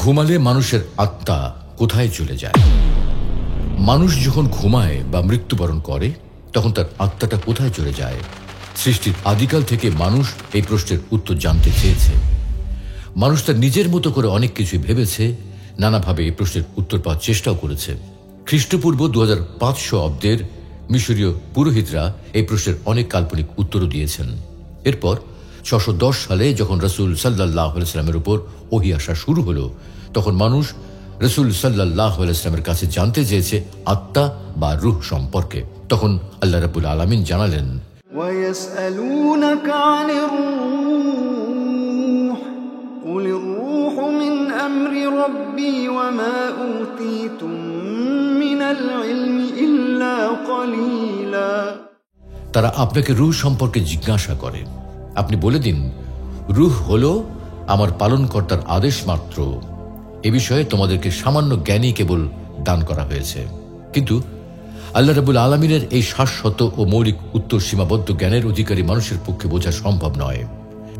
ঘুমালে মানুষের আত্মা কোথায় চলে যায়? মানুষ যখন ঘুমায় বা মৃত্যুবরণ করে তখন তার আত্মাটা কোথায় চলে যায়? সৃষ্টির আদিকাল থেকে মানুষ এই প্রশ্নের উত্তর জানতে চেয়েছে। মানুষ তার নিজের মতো করে অনেক কিছুই ভেবেছে, নানাভাবে এই প্রশ্নের উত্তর পাওয়ার চেষ্টাও করেছে। খ্রিস্টপূর্ব 2500 অব্দের মিশরীয় পুরোহিতরা এই প্রশ্নের অনেক কাল্পনিক উত্তরও দিয়েছেন। এরপর 610 সালে যখন রাসূল সাল্লাল্লাহু আলাইহি ওয়াসাল্লামের উপর ওহী আসা শুরু হলো, তখন মানুষ রাসূল সাল্লাল্লাহু আলাইহি ওয়াসাল্লামের কাছে জানতে চেয়েছে আত্মা বা রূহ সম্পর্কে। তখন আল্লাহ রাব্বুল আলামিন জানালেন, وَيَسْأَلُونَكَ عَنِ الرُّوحِ قُلِ الرُّوحُ مِنْ أَمْرِ رَبِّي وَمَا أُوتِيتُم مِّنَ الْعِلْمِ إِلَّا قَلِيلًا। তারা আপনাকে রূহ সম্পর্কে জিজ্ঞাসা করে। আপনি বলে দিন, রূহ হলো আমার পালনকর্তার আদেশ মাত্র। এ বিষয়ে তোমাদেরকে সামান্য জ্ঞানই কেবল দান করা হয়েছে। কিন্তু আল্লাহ রাব্বুল আলামিনের এই শাশ্বত ও মৌলিক উত্তর সীমাবদ্ধ জ্ঞানের অধিকারী মানুষের পক্ষে বোঝা সম্ভব নয়।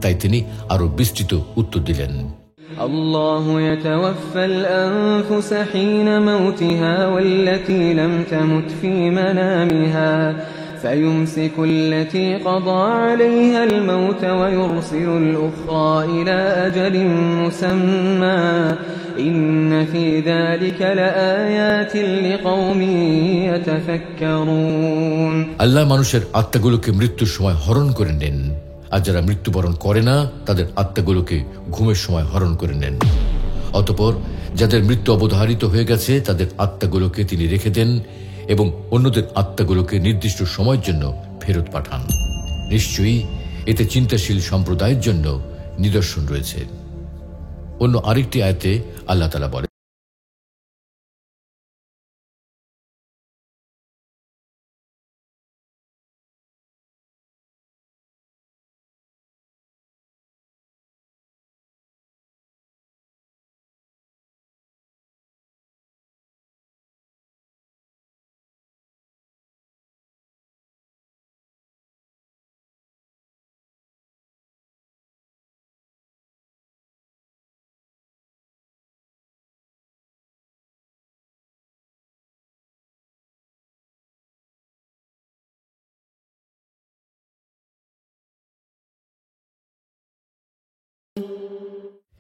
তাই তিনি আরো বিস্তৃত উত্তর দিলেন, আল্লাহু ইয়াতাওয়াফাল আনফুস হিনা মাউতিহা ওয়াল্লাতী লাম তামুত ফী মানামিহা فيمسك التي قضى عليها الموت ويرسل الأخرى إلى أجل مسمى إن في ذلك لآيات لقوم يتفكرون। আল্লাহ মানুষের আত্মাগুলোকে মৃত্যুর সময় হরণ করে নেন, আর যারা মৃত্যুবরণ করে না তাদের আত্মাগুলোকে ঘুমের সময় হরণ করে নেন। অতঃপর যাদের মৃত্যু অবধারিত হয়ে গেছে তাদের আত্মাগুলোকে তিনি রেখে দেন এবং অন্যদের আত্মাগুলোকে নির্দিষ্ট সময়ের জন্য ফেরত পাঠান। নিশ্চয়ই এতে চিন্তাশীল সম্প্রদায়ের জন্য নিদর্শন রয়েছে। অন্য আরেকটি আয়াতে আল্লাহ তাআলা বলেন,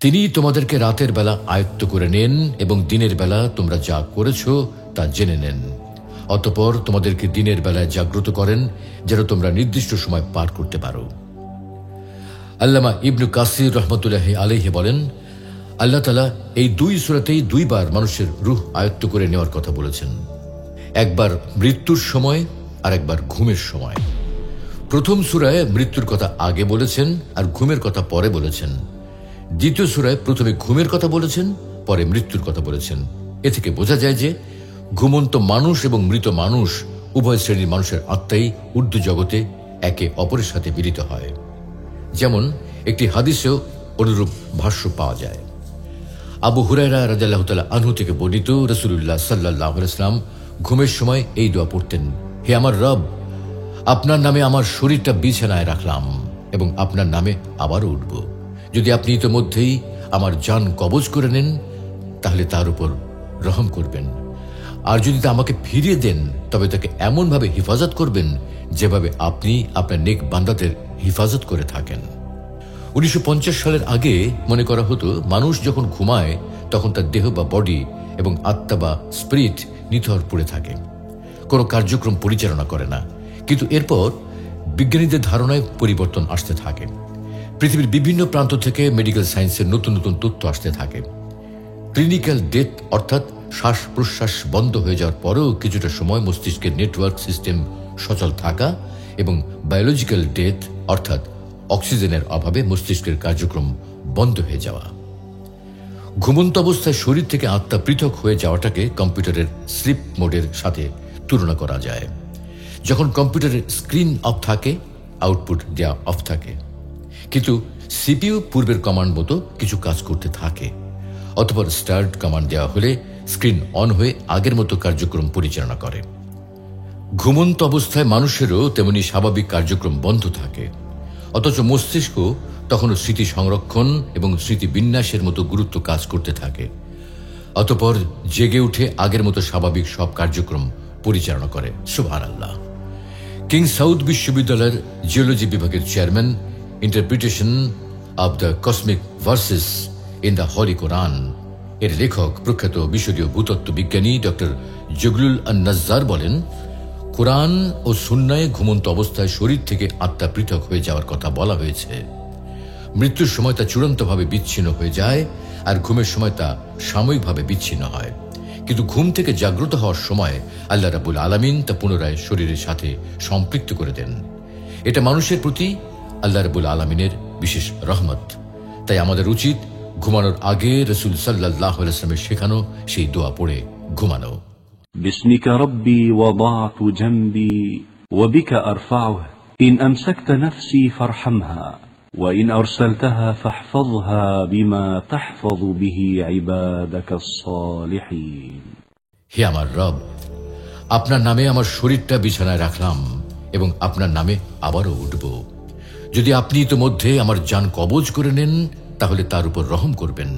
তিনি তোমাদেরকে রাতের বেলা আয়ত্ত করে নেন এবং দিনের বেলা তোমরা যা করেছ তা জেনে নেন। অতঃপর তোমাদেরকে দিনের বেলায় জাগ্রত করেন যেন তোমরা নির্দিষ্ট সময় পার করতে পারো। আল্লামা ইবনু কাসির রহমতুল্লাহি আলাইহি বলেন, আল্লাহ তাআলা এই দুই সূরাতেই দুইবার মানুষের রূহ আয়ত্ত করে নেওয়ার কথা বলেছেন। একবার মৃত্যুর সময় আর একবার ঘুমের সময়। প্রথম সূরায় মৃত্যুর কথা আগে বলেছেন আর ঘুমের কথা পরে বলেছেন। দ্বিতীয় সূরায় প্রথমে ঘুমের কথা বলেছেন, পরে মৃত্যুর কথা বলেছেন। এ থেকে বোঝা যায় যে ঘুমন্ত মানুষ এবং মৃত মানুষ উভয় শ্রেণীর মানুষের আত্মাই ঊর্ধ্ব জগতে একে অপরের সাথে মিলিত হয়। যেমন একটি হাদিসেও অনুরূপ ভাষ্য পাওয়া যায়। আবু হুরায়রা রাদিয়াল্লাহু তাআলা আনহু থেকে বর্ণিত, রাসূলুল্লাহ সাল্লাল্লাহু আলাইহি ওয়াসাল্লাম ঘুমের সময় এই দোয়া পড়তেন, হে আমার রব, আপনার নামে আমার শরীরটা বিছানায় রাখলাম এবং আপনার নামে আবারও উঠব। যদি আপনি ইতোমধ্যেই আমার জান কবজ করে নেন তাহলে তার উপর রহম করবেন, আর যদি তা আমাকে ফিরিয়ে দেন তবে তাকে এমনভাবে হিফাজত করবেন যেভাবে আপনি আপনার নেক বান্দাদের হিফাজত করে থাকেন। 1950 সালের আগে মনে করা হতো মানুষ যখন ঘুমায় তখন তার দেহ বা বডি এবং আত্মা বা স্পিরিট নিথর পড়ে থাকে, কোনো কার্যক্রম পরিচালনা করে না। কিন্তু এরপর বিজ্ঞানীদের ধারণায় পরিবর্তন আসতে থাকে। পৃথিবীর বিভিন্ন প্রান্ত থেকে মেডিকেল সায়েন্সের নতুন নতুন তথ্য আসতে থাকে। ক্লিনিক্যাল ডেথ অর্থাৎ শ্বাস প্রশ্বাস বন্ধ হয়ে যাওয়ার পরেও কিছুটা সময় মস্তিষ্কের নেটওয়ার্ক সিস্টেম সচল থাকা এবং বায়োলজিক্যাল ডেথ অর্থাৎ অক্সিজেনের অভাবে মস্তিষ্কের কার্যক্রম বন্ধ হয়ে যাওয়া। ঘুমন্ত অবস্থায় শরীর থেকে আত্মা পৃথক হয়ে যাওয়াটাকে কম্পিউটারের স্লিপ মোডের সাথে তুলনা করা যায়। যখন কম্পিউটারের স্ক্রিন অফ থাকে, আউটপুট দেওয়া অফ থাকে, কিন্তু সিপিইউ পূর্বের কমান্ড মতো কিছু কাজ করতে থাকে। অতঃপর স্টার্ট কমান্ড দেওয়া হলে স্ক্রিন অন হয়ে আগের মতো কার্যক্রম পরিচালনা করে। ঘুমন্ত অবস্থায় মানুষেরও তেমনি স্বাভাবিক কার্যক্রম বন্ধ থাকে, অথচ মস্তিষ্ক তখনও স্মৃতি সংরক্ষণ এবং স্মৃতি বিন্যাসের মতো গুরুত্ব কাজ করতে থাকে। অতঃপর জেগে উঠে আগের মতো স্বাভাবিক সব কার্যক্রম পরিচালনা করে। সুবহানাল্লাহ। কিং সাউদ বিশ্ববিদ্যালয়ের জিওলজি বিভাগের chairman, interpretation of the cosmic verses in the holy Quran এর লেখক প্রখ্যাত মিশরীয় ভূতত্ত্ব বিজ্ঞানী ডক্টর জগলুল আন-নাজ্জার বলেন, কোরআন ও সুন্নায়ে ঘুমন্ত অবস্থায় শরীর থেকে আত্মা পৃথক হয়ে যাওয়ার কথা বলা হয়েছে। মৃত্যুর সময় তা চূড়ান্তভাবে বিচ্ছিন্ন হয়ে যায়, আর ঘুমের সময় তা সাময়িকভাবে বিচ্ছিন্ন হয়। কিন্তু ঘুম থেকে জাগ্রত হওয়ার সময় আল্লাহ রাব্বুল আলামিন তা পুনরায় শরীরের সাথে সম্পৃক্ত করে দেন। এটা মানুষের প্রতি আল্লাহ রাব্বুল আলামিনের বিশেষ রহমত। তাই আমাদের উচিত ঘুমানোর আগে রাসূল সাল্লাল্লাহু আলাইহি ওয়াসাল্লামের শেখানো সেই দোয়া পড়ে ঘুমানো। باسمك ربي وضعت جنبي وبك أرفعه إن أمسكت نفسي فارحمها وإن أرسلتها فاحفظها بما تحفظ به عبادك الصالحين। হে আমার রব, আপনার নামে আমার শরীরটা বিছানায় রাখলাম এবং আপনার নামে আবারও উঠব। যদি আপনি ইতোমধ্যে আমার জান কবজ করে নেন তাহলে তার উপর রহম করবেন,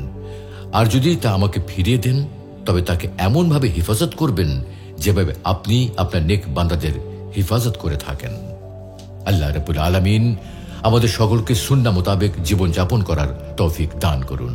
আর যদি তা আমাকে ফিরিয়ে দেন তবে তাকে এমনভাবে হেফাজত করবেন যেভাবে আপনি আপনার নেক বান্দাদের হেফাজত করে থাকেন। আল্লাহ রাব্বুল আলামিন আমাদের সকলকে সুন্নাহ মোতাবেক জীবন যাপন করার তৌফিক দান করুন।